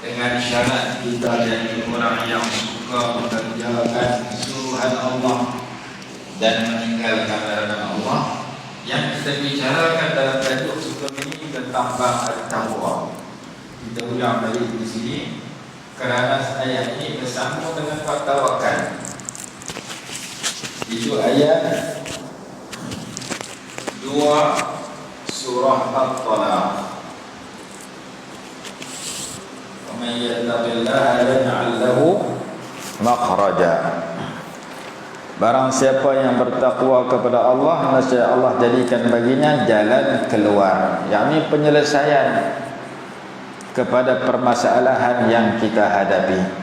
dengan syarat kita jadi orang yang suka mengerjakan suruhan Allah dan meninggalkan larangan Allah. Yang kita bicarakan dalam tajuk sebelum ini tentang bab at-taqwa. Kita ulang balik di sini kerana ayat ini bersambung dengan bab tawakal. Itu ayat 2 surah At-Talaq. وَمَنْ يَتَّقِ اللَّهَ يَجْعَلْ لَهُ مَخْرَجًا. Barang siapa yang bertakwa kepada Allah, nescaya Allah jadikan baginya jalan keluar, yakni penyelesaian kepada permasalahan yang kita hadapi.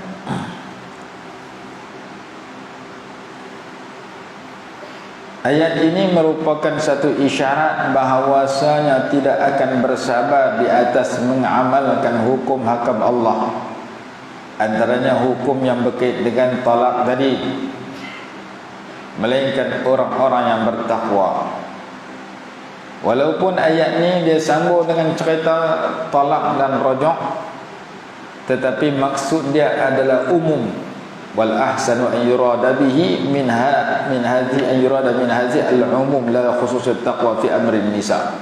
Ayat ini merupakan satu isyarat bahawasanya tidak akan bersabar di atas mengamalkan hukum hakam Allah, antaranya hukum yang berkait dengan talak tadi, melainkan orang-orang yang bertakwa. Walaupun ayat ini dia sambung dengan cerita talak dan rajak, tetapi maksud dia adalah umum. Wal ahsanu an yurada bihi min hadhi an yurada min hadhi al-umum la khusus at-taqwa fi amri nisa.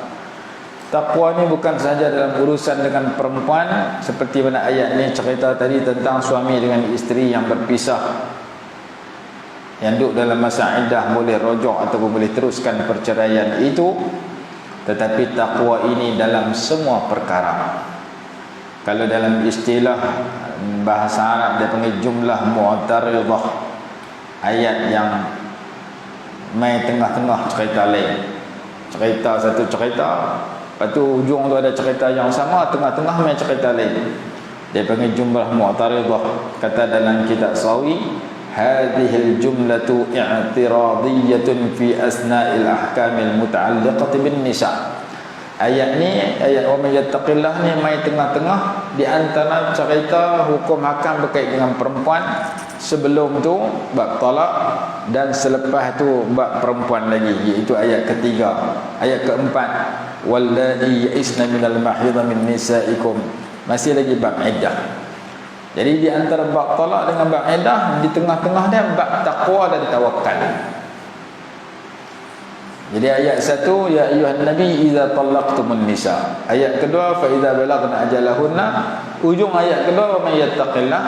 Takwa ni bukan sahaja dalam urusan dengan perempuan, seperti mana ayat ni cerita tadi tentang suami dengan isteri yang berpisah, yang duduk dalam masa iddah boleh rojok ataupun boleh teruskan perceraian itu. Tetapi takwa ini dalam semua perkara. Kalau dalam istilah bahasa Arab dia panggil jumlah mu'taridah, ayat yang main tengah-tengah cerita lain. Cerita satu cerita, lepas tu ujung tu ada cerita yang sama, tengah-tengah main cerita lain. Dia panggil jumlah mu'taridah. Kata dalam kitab Sawi, hadhil jumlatu i'tiradiyatun fi asna'il ahkamil muta'alliqati bin nisa. Ayat ni, ayat wa may yattaqillah ni mai tengah-tengah di antara cerita hukum hakam berkait dengan perempuan. Sebelum tu bab talak dan selepas tu bab perempuan lagi, iaitu ayat ketiga. Ayat keempat, wallati ya'isna minal mahidha min nisaikum, masih lagi bab iddah. Jadi di antara bab talak dengan bab iddah, di tengah-tengah dia bab taqwa dan tawakal. Jadi ayat 1, ya ayyuhan nabi idza talaqtumun nisa. Ayat kedua, fa idza balagna ajalahunna. Ujung ayat kedua, wa may yattaqillah.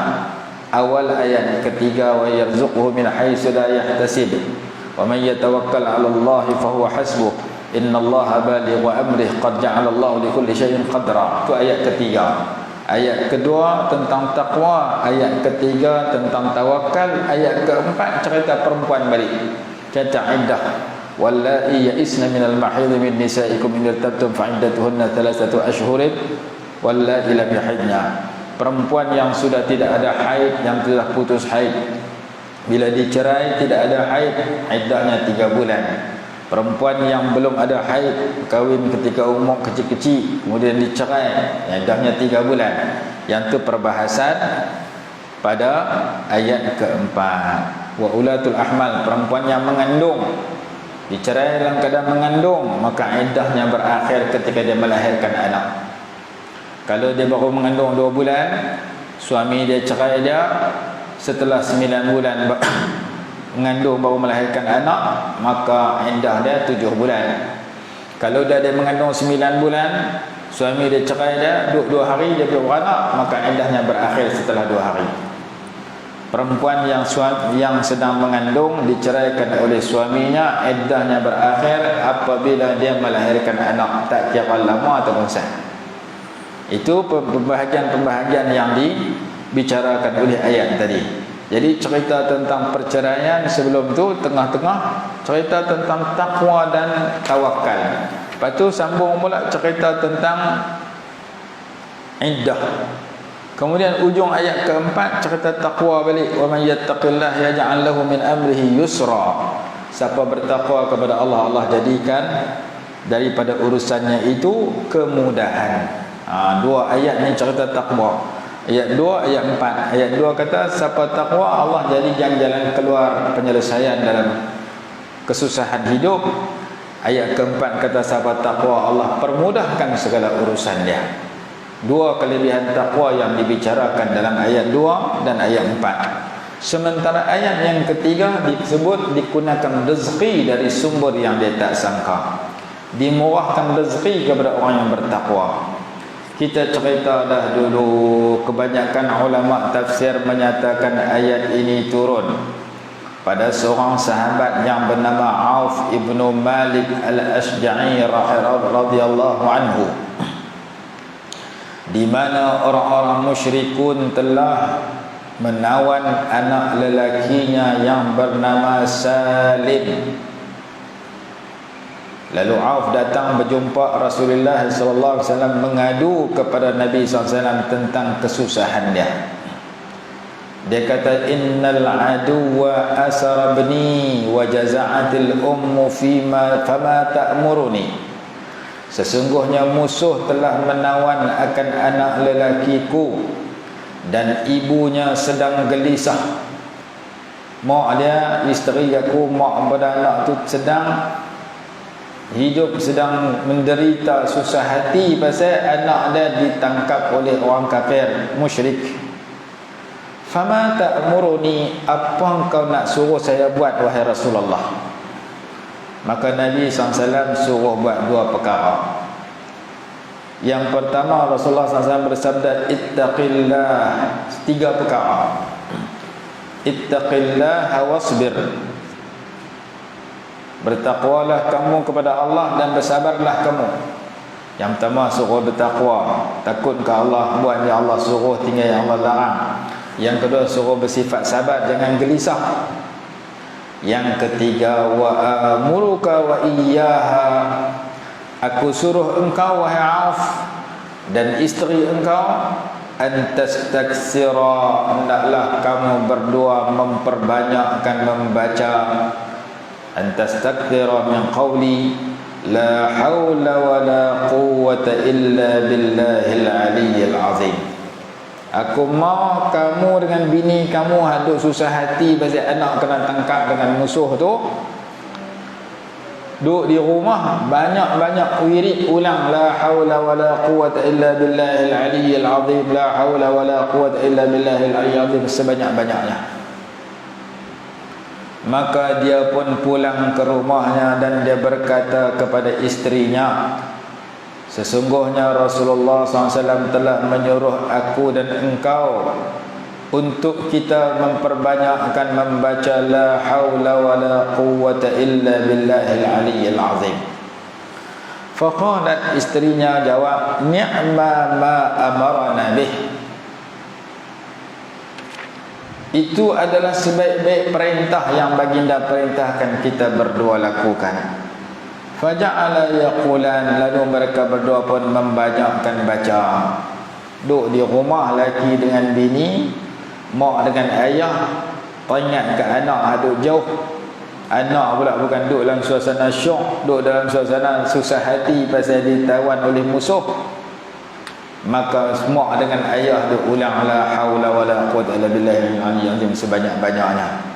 Awal ayat ketiga, wa yarzuqhu min haitsu la yahtasib. Wa may yatawakkal 'ala Allah fa huwa hasbuh. Innallaha balighu amrihi qad ja'ala Allah li kulli shay'in qadra. Itu ayat ketiga. Ayat kedua tentang takwa, ayat ketiga tentang tawakal, ayat keempat cerita perempuan balik, cerita iddah. Wallahi ya'isna minal mahidhi min nisaikum in irtabtum fa'iddatuhunna 3 ashhurin wallahi lam yahidna. Perempuan yang sudah tidak ada haid, yang telah putus haid, bila dicerai tidak ada haid, iddahnya 3 bulan. Perempuan yang belum ada haid, kahwin ketika umur kecil-kecil, kemudian dicerai, iddahnya 3 bulan. Yang itu perbahasan pada ayat keempat. Wa ulatul ahmal, perempuan yang mengandung, dicerai dalam keadaan mengandung, maka iddahnya berakhir ketika dia melahirkan anak. Kalau dia baru mengandung 2 bulan, suami dia cerai dia, setelah 9 bulan mengandung baru melahirkan anak, maka iddah dia 7 bulan. Kalau dia mengandung 9 bulan, suami dia cerai dia, duduk 2 hari dia beranak, maka iddahnya berakhir setelah 2 hari. Perempuan yang sedang mengandung diceraikan oleh suaminya, iddahnya berakhir apabila dia melahirkan anak, tak kira lama ataupun sah. Itu pembahagian-pembahagian yang dibicarakan oleh ayat tadi. Jadi cerita tentang perceraian, sebelum tu tengah-tengah cerita tentang takwa dan tawakal. Lepas tu sambung pula cerita tentang iddah. Kemudian ujung ayat keempat cerita takwa balik, wa may yattaqillah yaj'al lahu min amrihi yusra. Siapa bertakwa kepada Allah, Allah jadikan daripada urusannya itu kemudahan. 2 ayat ni cerita takwa. Ayat 2, ayat 4. Ayat 2 kata siapa takwa, Allah jadikan jalan keluar penyelesaian dalam kesusahan hidup. Ayat keempat kata siapa takwa, Allah permudahkan segala urusan dia. Dua kelebihan takwa yang dibicarakan dalam ayat 2 dan ayat 4. Sementara ayat yang ketiga disebut digunakan rezeki dari sumber yang dia tak sangka, dimurahkan rezeki kepada orang yang bertakwa. Kita cerita dah dulu, kebanyakan ulama tafsir menyatakan ayat ini turun pada seorang sahabat yang bernama Auf ibnu Malik al-Ashja'i radhiyallahu anhu, di mana orang-orang musyrikun telah menawan anak lelakinya yang bernama Salim. Lalu Auf datang berjumpa Rasulullah sallallahu alaihi wasallam, mengadu kepada Nabi sallallahu alaihi wasallam tentang kesusahan dia. Dia kata, innal aduwa asara bni wa jaza'atil ummu fama ta'muruni. Sesungguhnya musuh telah menawan akan anak lelakiku dan ibunya sedang gelisah. Mak dia, isteri aku, mak pada anak tu sedang hidup, sedang menderita, susah hati pasal anak dia ditangkap oleh orang kafir musyrik. Fama ta'muruni, apa kau nak suruh saya buat wahai Rasulullah? Maka Nabi SAW suruh buat dua perkara. Yang pertama, Rasulullah SAW bersabda, ittaqillah, tiga perkara. Ittaqillah wasbir, bertakwalah kamu kepada Allah dan bersabarlah kamu. Yang pertama suruh bertakwa, takut ke Allah, buat yang Allah suruh, tinggal yang Allah larang. Yang kedua suruh bersifat sabar, jangan gelisah. Yang ketiga, wa amuruka wa iyyaha, aku suruh engkau wahai Auf dan isteri engkau, antastaksira, hendaklah kamu berdua memperbanyakkan membaca, antastakthira min qawli la hawla wa la quwwata illa billahil aliyyil azim. Aku mau kamu dengan bini kamu hadut susah hati pasal anak kena tangkap dengan musuh tu, duduk di rumah banyak-banyak wirid ulang la haula wala quwwata illa billahil aliyyil azim, la haula wala quwwata illa billahil aliyyil azim, sebanyak-banyaknya. Maka dia pun pulang ke rumahnya dan dia berkata kepada istrinya, sesungguhnya Rasulullah SAW telah menyuruh aku dan engkau untuk kita memperbanyakkan membaca la haula wala quwwata illa billahil aliyyil azim. Faqalat, istrinya jawab, ni'ma ma amarna bih, itu adalah sebaik-baik perintah yang baginda perintahkan kita berdua lakukan. Faja'ala yaqulan, lalu mereka berdua pun membanyakkan baca. Duduk di rumah laki dengan bini, mak dengan ayah, teringat ke anak duduk jauh. Anak pula bukan duduk dalam suasana syok, duduk dalam suasana susah hati pasal ditawan oleh musuh. Maka mak dengan ayah duduk ulang la haula wala quwwata illa billahil aliyyil azim sebanyak-banyaknya.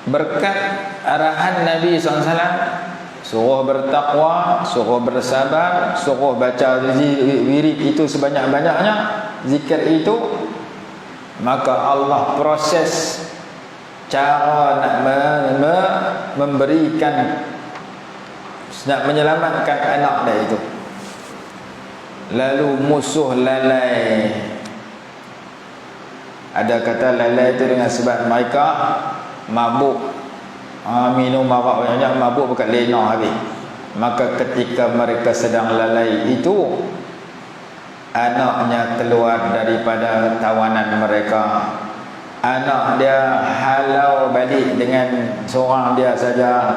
Berkat arahan Nabi SAW, suruh bertakwa, suruh bersabar, suruh baca wirid itu sebanyak-banyaknya, zikir itu, maka Allah proses cara nak memberikan, nak menyelamatkan anak dia itu. Lalu musuh lalai. Ada kata lalai itu dengan sebab mereka mabuk, minum arak banyak, mabuk bukan lena habis. Maka ketika mereka sedang lalai itu, anaknya keluar daripada tawanan mereka. Anak dia halau balik dengan seorang dia saja,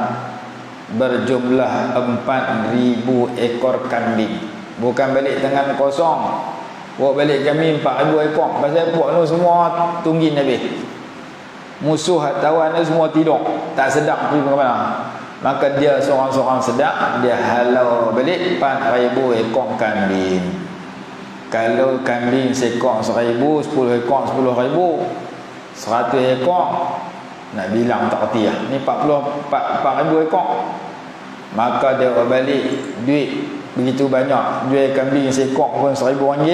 berjumlah 4,000 ekor kambing. Bukan balik tangan kosong, bawa balik kami 4,000 ekor. Pasal puak tu semua tunggin habis. Musuh tawan ni semua tidur, tak sedap pergi ke mana. Maka dia seorang-seorang sedap, dia halau balik 4,000 ekor kambing. Kalau kambing seekor 1,000, 10 ekor 10,000, 100 ekor, nak bilang tak kerti lah. Ni 4,000 ekor. Maka dia balik duit begitu banyak, jual kambing seekor pun RM1,000,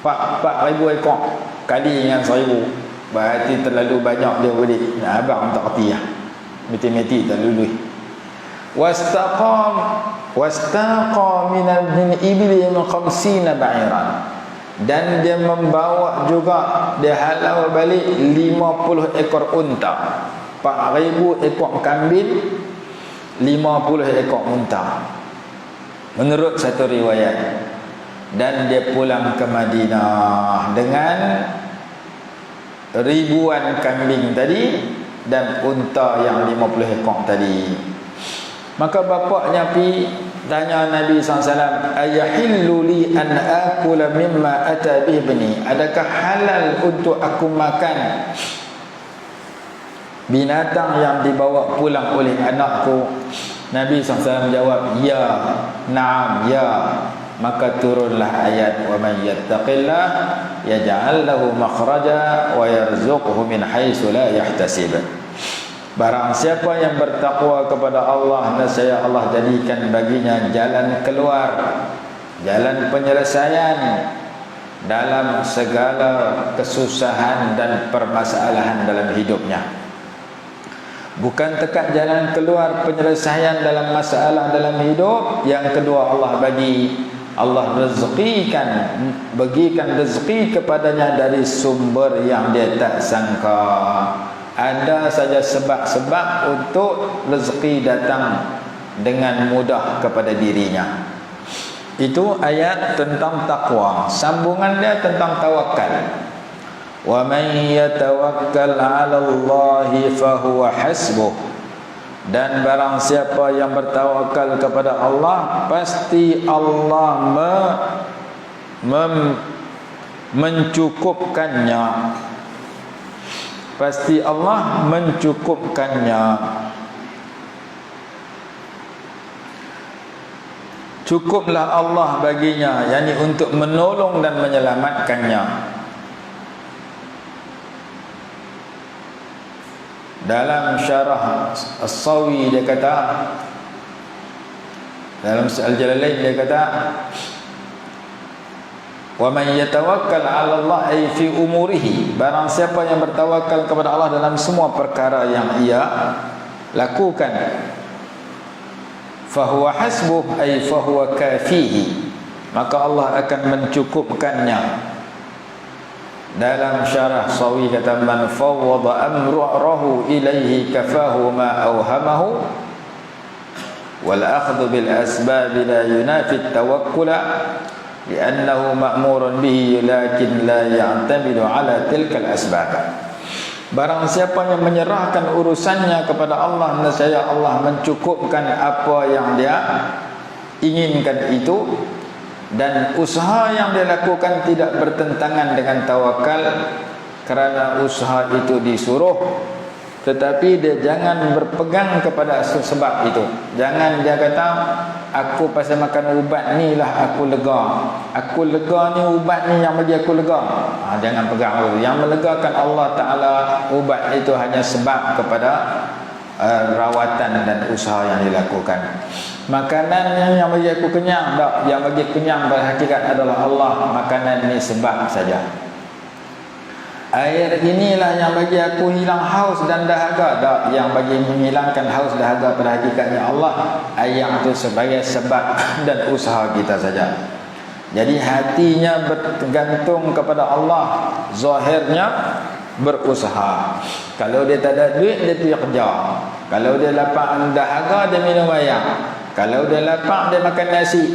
4,000 ekor kali dengan 1,000, berarti terlalu banyak dia beli. Abang tak kerti lah, matematik tak lulus. Wastaqa min ibli 50 ba'iran, dan dia membawa juga, dia halau balik 50 ekor unta. 4,000 ekor kambing, 50 ekor unta, menurut satu riwayat. Dan dia pulang ke Madinah dengan ribuan kambing tadi dan unta yang 50 ekor tadi. Maka bapaknya pi tanya Nabi SAW, ayahillu li an akula mimma ata bih ibni, adakah halal untuk aku makan binatang yang dibawa pulang oleh anakku? Nabi SAW jawab, ya, na'am, ya. Maka turunlah ayat, wa man yattaqillah yaj'al lahu makhraja wa yarzuqhu min haitsu la yahtasib. Barang siapa yang bertakwa kepada Allah, nescaya Allah jadikan baginya jalan keluar, jalan penyelesaian dalam segala kesusahan dan permasalahan dalam hidupnya. Bukan tekat jalan keluar penyelesaian dalam masalah dalam hidup, yang kedua Allah rezekikan, bagikan rezeki kepadanya dari sumber yang dia tak sangka. Ada saja sebab-sebab untuk rezeki datang dengan mudah kepada dirinya. Itu ayat tentang takwa. Sambungan dia tentang tawakal. Wa man yatawakkal 'ala Allahi fahuwa hasbuh. Dan barang siapa yang bertawakal kepada Allah, pasti Allah mencukupkannya. Pasti Allah mencukupkannya. Cukuplah Allah baginya, yakni untuk menolong dan menyelamatkannya. Dalam syarah As-Sawi dia kata, dalam Al-Jalalain dia kata, wa man yatawakkal 'ala Allah ay fi umurihi, barang siapa yang bertawakal kepada Allah dalam semua perkara yang ia lakukan, fahuwa hasbuh ay fahuwa kafihi, maka Allah akan mencukupkannya. Dalam syarah Sawi kata, man fawwada amrahu ilaihi kafahu ma awhamahu wal akhdhu bil asbab la yunafi at-tawakkula li'annahu ma'murun bihi lakin la ya'tamidu ala tilka al-asbab. Barang siapa yang menyerahkan urusannya kepada Allah, nescaya Allah mencukupkan apa yang dia inginkan itu, dan usaha yang dia lakukan tidak bertentangan dengan tawakal, kerana usaha itu disuruh, tetapi dia jangan berpegang kepada sebab itu. Jangan dia kata, aku pasal makan ubat ni lah aku lega, aku lega ni, ubat ni yang bagi aku lega. Jangan pegang itu. Yang melegakan Allah Ta'ala, ubat itu hanya sebab kepada rawatan dan usaha yang dilakukan. Makanan yang bagi aku kenyang, tak, yang bagi kenyang berhakikat adalah Allah. Makanan ni sebab saja. Air inilah yang bagi aku hilang haus dan dahaga, tak, yang bagi menghilangkan haus dahaga pada hakikatnya Allah. Air itu sebagai sebab dan usaha kita saja. Jadi hatinya bergantung kepada Allah, zahirnya berusaha. Kalau dia tak ada duit, dia pergi kerja. Kalau dia lapar dahaga, dia minum air. Kalau dia lapar, dia makan nasi.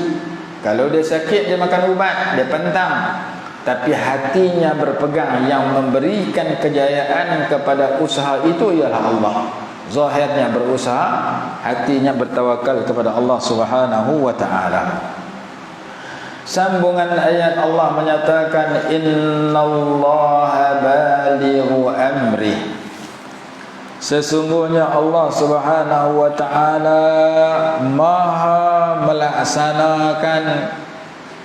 Kalau dia sakit, dia makan ubat, dia pentang. Tapi hatinya berpegang, yang memberikan kejayaan kepada usaha itu ialah Allah. Zahirnya berusaha, hatinya bertawakal kepada Allah Subhanahu wa ta'ala. Sambungan ayat Allah menyatakan, innallaha balighu amri. Sesungguhnya Allah Subhanahu wa ta'ala maha melaksanakan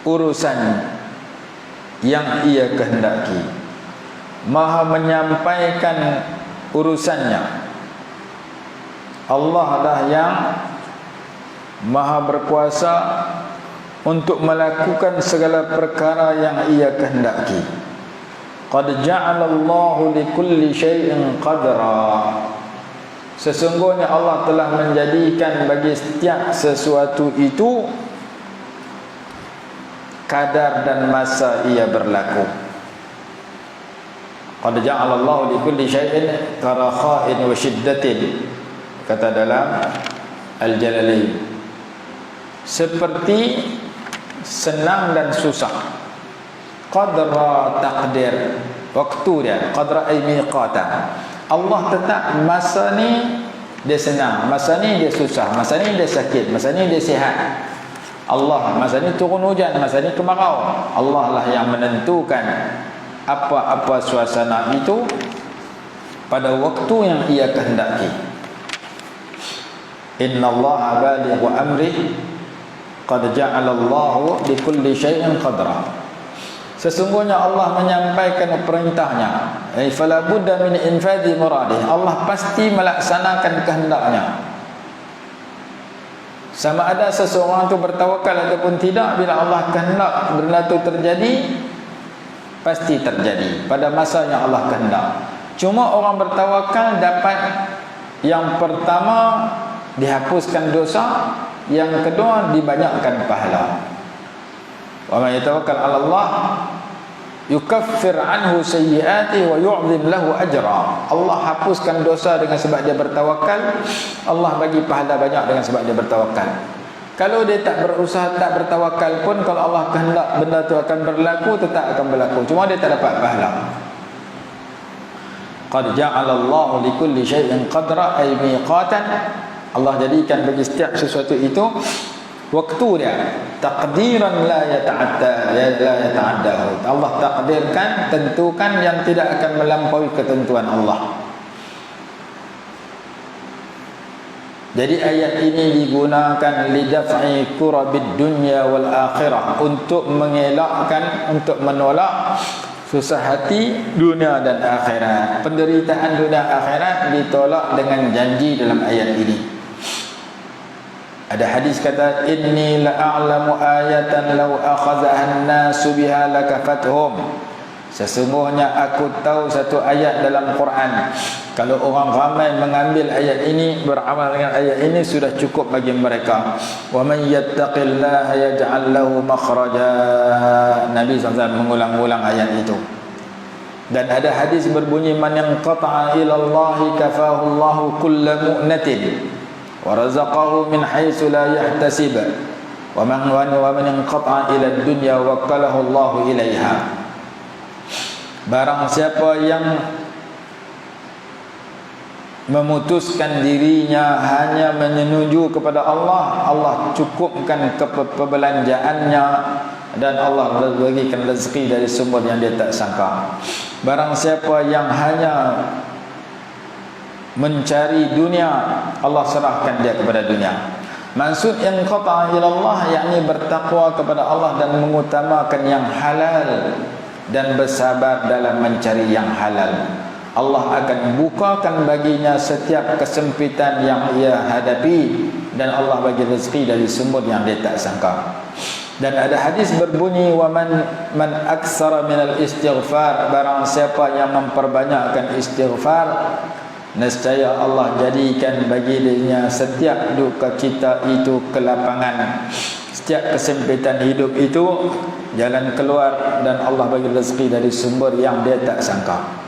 urusan yang ia kehendaki, maha menyampaikan urusannya. Allah lah yang Maha berkuasa untuk melakukan segala perkara yang Ia kehendaki. Qad ja'alallahu likulli syai'in qadra. Sesungguhnya Allah telah menjadikan bagi setiap sesuatu itu kadar dan masa ia berlaku. Qad ja'alallahu likulli syai'in tarakha'in wa shiddatin, kata dalam Al-Jalalain. Seperti senang dan susah. Qadra taqdir, waktu dia. Qadra ay miqata. Allah tetap masa ni dia senang, masa ni dia susah, masa ni dia sakit, masa ni dia sihat. Allah, masa ni turun hujan, masa ni kemarau. Allah lah yang menentukan apa-apa suasana itu pada waktu yang Ia kehendaki. Innallaha balighu amri qad ja'alallahu likulli syai'in qadra. Sesungguhnya Allah menyampaikan perintahnya. Fala budda min infadhi muradih. Allah pasti melaksanakan kehendaknya. Sama ada seseorang itu bertawakal ataupun tidak, bila Allah kehendak benda itu terjadi, pasti terjadi pada masa yang Allah kehendak. Cuma orang bertawakal dapat yang pertama dihapuskan dosa, yang kedua dibanyakkan pahala. Wa man yatawakkal 'ala Allah yukaffir anhu sayyi'atihi wa yu'dhim lahu ajra. Allah hapuskan dosa dengan sebab dia bertawakal, Allah bagi pahala banyak dengan sebab dia bertawakal. Kalau dia tak berusaha, tak bertawakal pun, kalau Allah kehendak benda tu akan berlaku, tetap akan berlaku, cuma dia tak dapat pahala. Qad ja'alallahu likulli syai'in qadra ay miqatan. Allah jadikan bagi setiap sesuatu itu waktu dia, takdiran la yata'addahu. Allah takdirkan, tentukan yang tidak akan melampaui ketentuan Allah. Jadi ayat ini digunakan lidaf'i kurabid dunya wal akhirah, untuk mengelakkan, untuk menolak susah hati dunia dan akhirat. Penderitaan dunia akhirat ditolak dengan janji dalam ayat ini. Ada hadis kata, inni la'alamu ayatan law akhadhaha an-nasu biha lakafathum. Sesungguhnya aku tahu satu ayat dalam Quran, kalau orang ramai mengambil ayat ini, beramal dengan ayat ini, sudah cukup bagi mereka. Wa man yattaqillaha yaj'al lahu makhraja. Nabi SAW mengulang-ulang ayat itu. Dan ada hadis berbunyi, man yanqata'a ila Allah kafahu Allahu kulla mu'natin wa razaqahu min haitsu la yahtasib wa man inqata'a ila ad-dunya wakalahu Allahu ilaiha. Barang siapa yang memutuskan dirinya hanya menyenuju kepada Allah, Allah cukupkan kebelanjaannya dan Allah bagikan rezeki dari sumber yang dia tak sangka. Barang siapa yang hanya mencari dunia, Allah serahkan dia kepada dunia. Maksud yang qata'a ila Allah, yakni bertakwa kepada Allah dan mengutamakan yang halal dan bersabar dalam mencari yang halal. Allah akan bukakan baginya setiap kesempitan yang ia hadapi, dan Allah bagi rezeki dari sumber yang dia tak sangka. Dan ada hadis berbunyi, wa man aksara minal istighfar, barang siapa yang memperbanyakkan istighfar, nescaya Allah jadikan bagi dirinya setiap duka cita itu kelapangan, setiap kesempitan hidup itu jalan keluar, dan Allah bagi rezeki dari sumber yang dia tak sangka.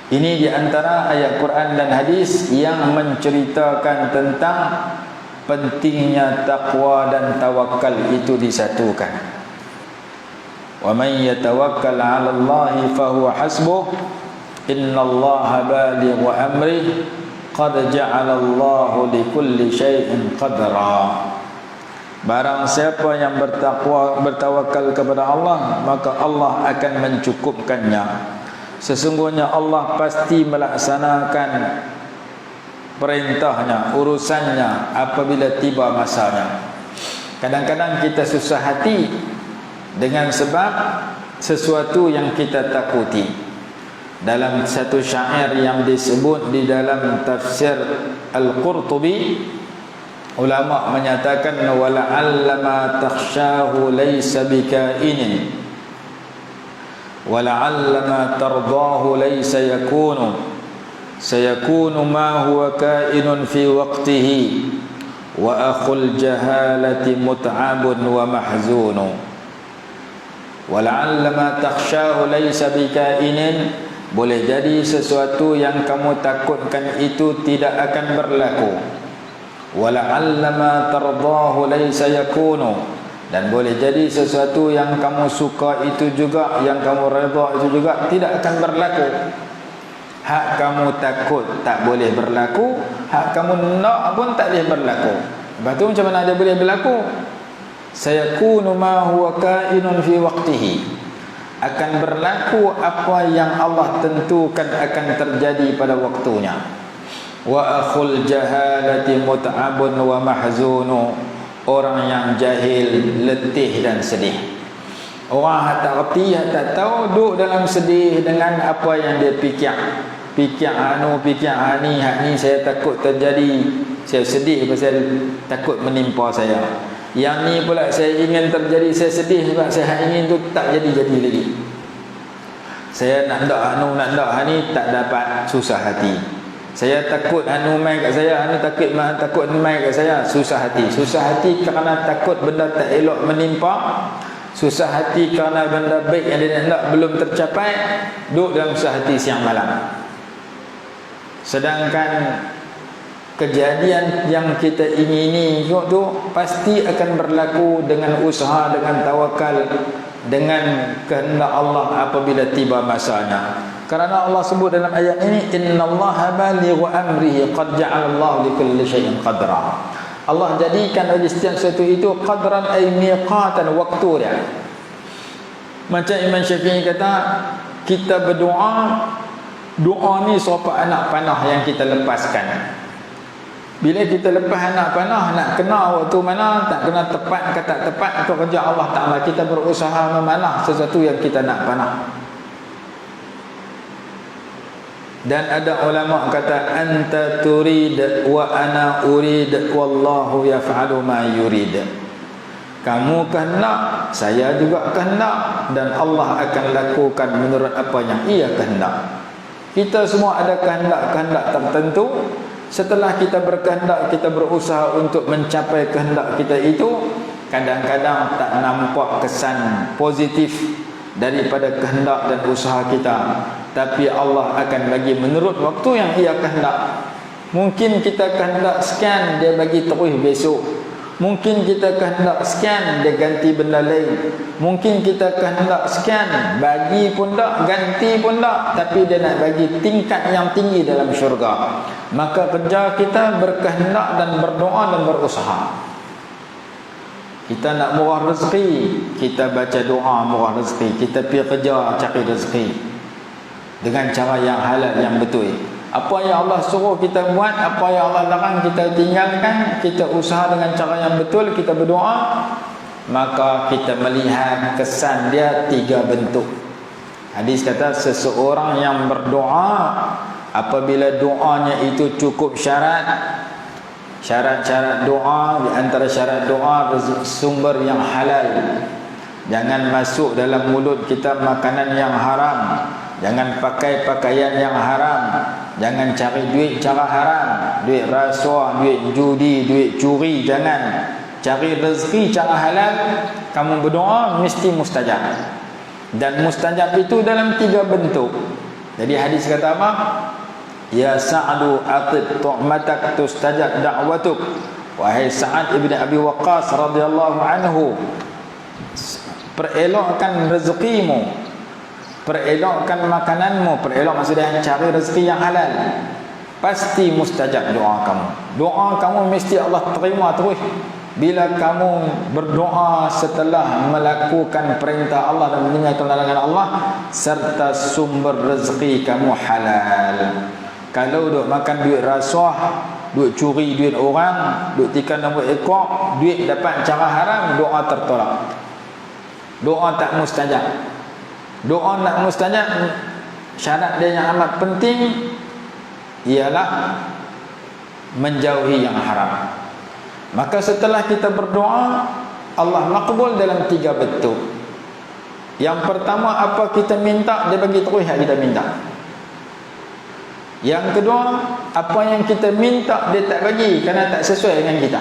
Ini di antara ayat Quran dan hadis yang menceritakan tentang pentingnya takwa dan tawakal itu disatukan. Wa man yatawakkal 'ala Allah fa huwa hasbuh. Innallaha balighu amri qad ja'alallahu likulli syai'in qadra. Barang siapa yang bertawakal kepada Allah, maka Allah akan mencukupkannya. Sesungguhnya Allah pasti melaksanakan perintahnya, urusannya apabila tiba masanya. Kadang-kadang kita susah hati dengan sebab sesuatu yang kita takuti. Dalam satu syair yang disebut di dalam tafsir Al-Qurtubi, ulama menyatakan wala'allama takhshahu laysa bikainin wala'allama tardahu laysa yakunu sayakunu ma huwa kainun fi waqtihi wa akhul jahalati mut'abun wa mahzunu. Wala'allama takhshahu laysa bikainin, boleh jadi sesuatu yang kamu takutkan itu tidak akan berlaku. Wala'allama tardahu laysa yakunu, dan boleh jadi sesuatu yang kamu suka itu juga, yang kamu redha itu juga tidak akan berlaku. Hak kamu takut tak boleh berlaku, hak kamu nak pun tak boleh berlaku. Lepas tu macam mana dia boleh berlaku? Sayakunu ma huwa kainun fi waqtihi, akan berlaku apa yang Allah tentukan akan terjadi pada waktunya. Wa akhul jahalati mut'abun wa mahzunu, orang yang jahil letih dan sedih. Orang tak reti, tak tahu, duduk dalam sedih dengan apa yang dia fikir. Fikir anu, fikir ni, hak ni saya takut terjadi, saya sedih pasal takut menimpa saya. Yang ni pula saya ingin terjadi, saya sedih sebab saya ingin tu tak jadi-jadi lagi. Saya nak dak anu, nak dak ni tak dapat, susah hati. Saya takut anu mai kat saya, anu takut mai kat saya, susah hati. Susah hati kerana takut benda tak elok menimpa. Susah hati kerana benda baik yang dia nak belum tercapai. Duduk dalam susah hati siang malam. Sedangkan kejadian yang kita ingini tu pasti akan berlaku dengan usaha, dengan tawakal, dengan kehendak Allah apabila tiba masanya. Kerana Allah sebut dalam ayat ini, innallaha balighu amrihi qad ja'alallahu likulli syai'in qadra. Allah jadikan bagi setiap sesuatu itu qadran ay miqatan, waktu dia. Macam Imam Syafi'i kata, kita berdoa, doa ni serupa anak panah yang kita lepaskan. Bila kita lepas anak panah, nak kena waktu mana, tak kena tepat ke tak tepat, itu kerja Allah Ta'ala. Kita berusaha memanah sesuatu yang kita nak panah. Dan ada ulama kata, anta turid wa ana urid wallahu yaf'alu ma yurid. Kamu kehendak, saya juga kehendak, dan Allah akan lakukan menurut apa yang ia kehendak. Kita semua ada kehendak-kehendak tertentu. Setelah kita berkehendak, kita berusaha untuk mencapai kehendak kita itu, kadang-kadang tak nampak kesan positif daripada kehendak dan usaha kita. Tapi Allah akan bagi menurut waktu yang ia kehendak. Mungkin kita kehendak sekian, dia bagi terus besok. Mungkin kita kehendak sekian, dia ganti benda lain. Mungkin kita kehendak sekian, bagi pun tak, ganti pun tak, tapi dia nak bagi tingkat yang tinggi dalam syurga. Maka kerja kita berkehendak dan berdoa dan berusaha. Kita nak murah rezeki, kita baca doa murah rezeki. Kita pergi kerja cari rezeki dengan cara yang halal, yang betul. Apa yang Allah suruh kita buat, apa yang Allah larang kita tinggalkan. Kita usaha dengan cara yang betul, kita berdoa, maka kita melihat kesan dia 3 bentuk. Hadis kata, seseorang yang berdoa, apabila doanya itu cukup syarat-syarat doa, di antara syarat doa sumber yang halal. Jangan masuk dalam mulut kita makanan yang haram, jangan pakai pakaian yang haram, jangan cari duit cara haram, duit rasuah, duit judi, duit curi. Jangan cari rezeki cara halal. Kamu berdoa mesti mustajab. Dan mustajab itu dalam 3 bentuk. Jadi hadis kata apa? Ya Sa'adu atib tu'matak tustajab da'watuk. Wahai Sa'ad ibn Abi Waqqas radhiyallahu anhu, perelokkan rezekimu, perelokkan makananmu. Perelok maksudnya cari rezeki yang halal. Pasti mustajab doa kamu. Doa kamu mesti Allah terima terus. Bila kamu berdoa setelah melakukan perintah Allah dan meninggalkan larangan Allah, serta sumber rezeki kamu halal. Kalau duk makan duit rasuah, duk curi duit orang, duk tikam nombor ekor, duit dapat cara haram, doa tertolak. Doa tak mustajab. Doa nak mustajab, syarat dia yang amat penting ialah menjauhi yang haram. Maka setelah kita berdoa, Allah makbul dalam 3 bentuk. Yang pertama, apa kita minta, dia bagi terus yang kita minta. Yang kedua, apa yang kita minta dia tak bagi kerana tak sesuai dengan kita.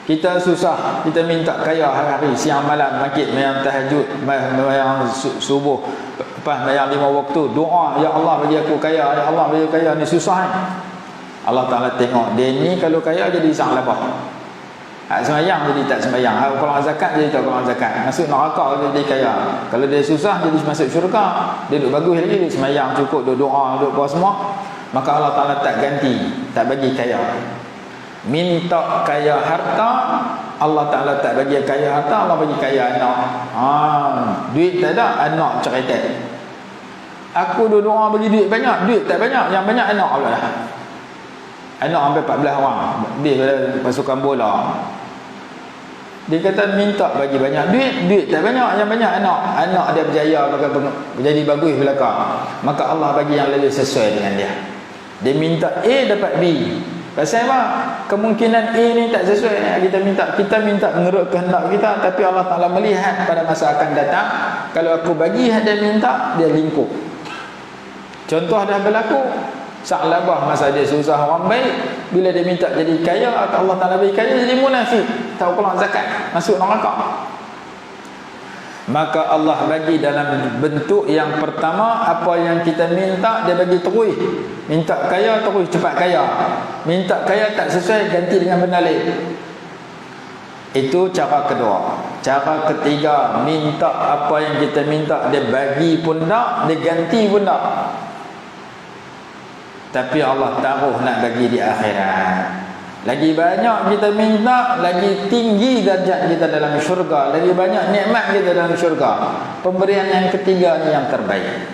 Kita susah, kita minta kaya hari-hari, siang malam, makit, mayang tahajud, mayang subuh, mayang 5 waktu, doa, ya Allah bagi aku kaya, ya Allah bagi aku kaya. Ni susah ni. Allah Ta'ala tengok, dia ni kalau kaya jadi salabah. Hak sembahyang jadi tak sembahyang, hak keluar zakat jadi tak keluar zakat, masuk neraka jadi kaya. Kalau dia susah jadi masuk syurga, dia duduk bagus lagi, dia sembahyang cukup, duduk doa, duduk puas semua, maka Allah Ta'ala tak ganti, tak bagi kaya. Minta kaya harta, Allah Ta'ala tak bagi kaya harta, Allah bagi kaya anak. Duit tak ada, anak cerita. Aku duduk doa bagi duit banyak, duit tak banyak, yang banyak anak pula dah. Anak sampai 14 orang, dia pasukan bola. Dia kata minta bagi banyak duit, duit tak banyak, yang banyak anak. Anak dia berjaya, jadi bagus belakang, maka Allah bagi yang lebih sesuai dengan dia. Dia minta A dapat B. Pasal apa? Kemungkinan A ni tak sesuai yang kita minta. Kita minta menurut kehendak kita, tapi Allah Ta'ala melihat pada masa akan datang, kalau aku bagi yang dia minta, dia lingkup. Contoh dah berlaku, Sa'labah masa dia susah orang baik, bila dia minta jadi kaya, Allah Ta'ala bagi kaya, jadi munafik, tahu keluar zakat, masuk neraka. Maka Allah bagi dalam bentuk yang pertama, apa yang kita minta dia bagi terus. Minta kaya terus cepat kaya, minta kaya tak sesuai ganti dengan benda lain. Itu cara kedua. Cara ketiga, minta apa yang kita minta dia bagi pun tak, dia ganti pun tak, tapi Allah taruh nak bagi di akhirat. Lagi banyak kita minta, lagi tinggi darjat kita dalam syurga, lagi banyak nikmat kita dalam syurga. Pemberian yang ketiga ni yang terbaik.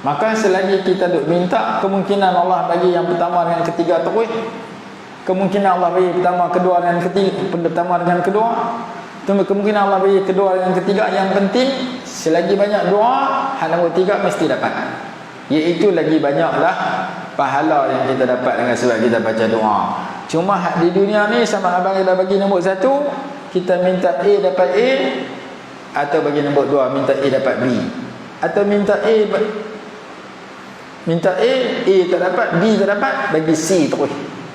Maka selagi kita duk minta, kemungkinan Allah bagi yang pertama dengan ketiga terus, kemungkinan Allah bagi pertama, kedua dengan ketiga, pertama dengan kedua, kemungkinan Allah bagi kedua dengan ketiga. Yang penting selagi banyak doa, hal nombor 3 mesti dapat, iaitu lagi banyaklah pahala yang kita dapat dengan sebab kita baca doa. Cuma di dunia ni sama abang kita bagi nombor 1, kita minta A dapat A, atau bagi nombor 2 minta A dapat B, atau minta A tak dapat, B tak dapat, bagi C terus.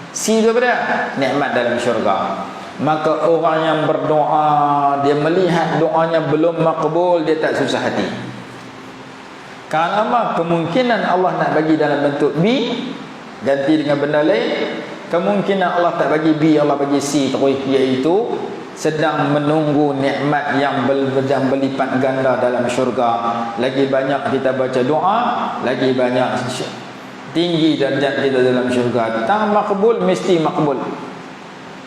C tu apa? Nikmat dalam syurga. Maka orang yang berdoa, dia melihat doanya belum makbul, dia tak susah hati. Kerana kemungkinan Allah nak bagi dalam bentuk B, ganti dengan benda lain. Kemungkinan Allah tak bagi B, Allah bagi C terus, iaitu sedang menunggu nikmat yang berlipat ganda dalam syurga. Lagi banyak kita baca doa, lagi banyak tinggi darjat kita dalam syurga. Tak makbul, mesti makbul.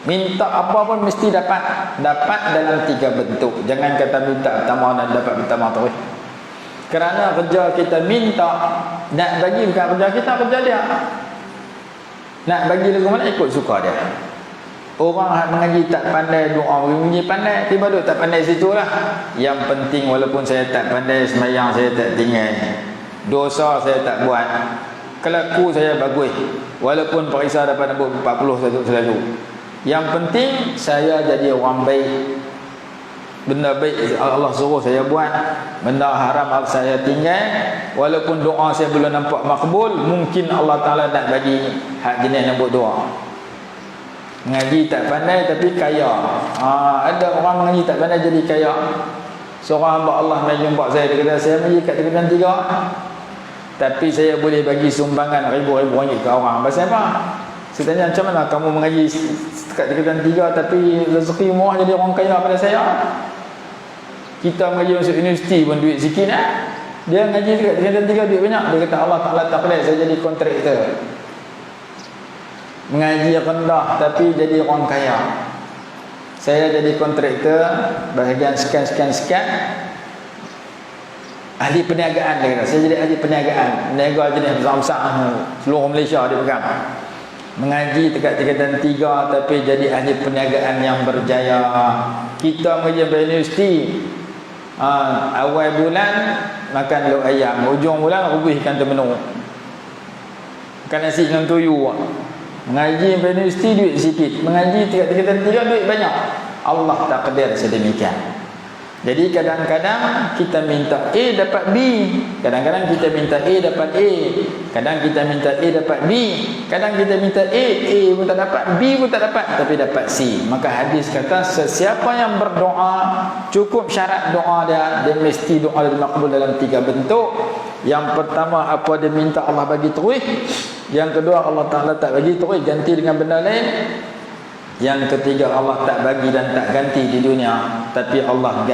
Minta apa pun mesti dapat. Dapat dalam 3 bentuk. Jangan kata minta pertama dan dapat pertama terus. Kerana kerja kita minta, nak bagi bukan kerja kita, kerja dia. Nak bagi lagu mana ikut suka dia. Orang yang mengaji tak pandai doa, mengaji pandai, tiba duk tak pandai situ lah. Yang penting walaupun saya tak pandai sembahyang, saya tak tinggal, dosa saya tak buat, kelaku saya bagus, walaupun periksa dapat nombor 40 selalu. Yang penting saya jadi orang baik. Benda baik Allah suruh saya buat, benda haram saya tinggal. Walaupun doa saya belum nampak makbul, mungkin Allah Ta'ala nak bagi hak jenis nombor 2. Mengaji tak pandai tapi kaya. Ada orang mengaji tak pandai jadi kaya. Seorang hamba Allah mai jumpa saya, dia kata saya mengaji kat Tegerian 3, tapi saya boleh bagi sumbangan ribu-ribu ringgit ke orang. Pasal apa? Saya tanya, macam mana kamu mengaji kat Tegerian 3 tapi rezeki murah jadi orang kaya pada saya? Kita mengaji masuk universiti pun duit sikit Dia mengaji kat Tegerian 3 duit banyak. Dia kata Allah Ta'ala tak boleh saya jadi kontraktor. Mengaji rendah tapi jadi orang kaya. Saya jadi kontraktor bahagian sekian ahli perniagaan, dia kata. Saya jadi ahli perniagaan, niaga jenis besar-besar seluruh Malaysia dia pegang. Mengaji dekat Tegerian 3 tapi jadi ahli perniagaan yang berjaya. Kita mengaji di universiti, awal bulan makan lauk ayam, hujung bulan rubuh ikan temenu, makan nasi dengan tuyu. Mengaji universiti duit sikit, mengaji tiga duit banyak. Allah takdir sedemikian. Jadi kadang-kadang kita minta A dapat B, kadang-kadang kita minta A dapat A, kadang kita minta A dapat B, kadang kita minta A pun tak dapat, B pun tak dapat, tapi dapat C. Maka hadis kata sesiapa yang berdoa, cukup syarat doa dia mesti doa dia makbul dalam 3 bentuk. Yang pertama, apa dia minta Allah bagi terus. Yang kedua, Allah Ta'ala tak bagi terus, ganti dengan benda lain. Yang ketiga, Allah tak bagi dan tak ganti di dunia, tapi Allah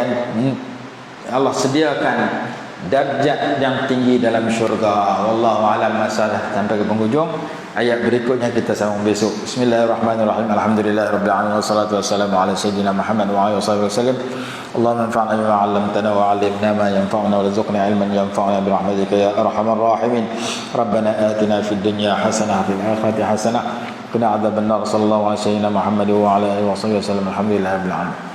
sediakan darjat yang tinggi dalam syurga. Wallahu a'lam masalah. Sampai ke penghujung ayat berikutnya kita sambung besok. Bismillahirrahmanirrahim. Alhamdulillahirabbil alamin wassalatu wassalamu ala sayyidina Muhammad wa alihi wasallam. Allahumma anfa'na bima 'allamtana wa 'allimna ma yanfa'una warzuqna 'ilman yanfa'una bi rahmatika ya arhamar rahimin. Rabbana atina fid dunya hasanah wa fil akhirati hasanah qina adzabannar. Sallallahu alaihi wasallam Muhammad wa ala alihi wasallam. Alhamdulillahirabbil alamin.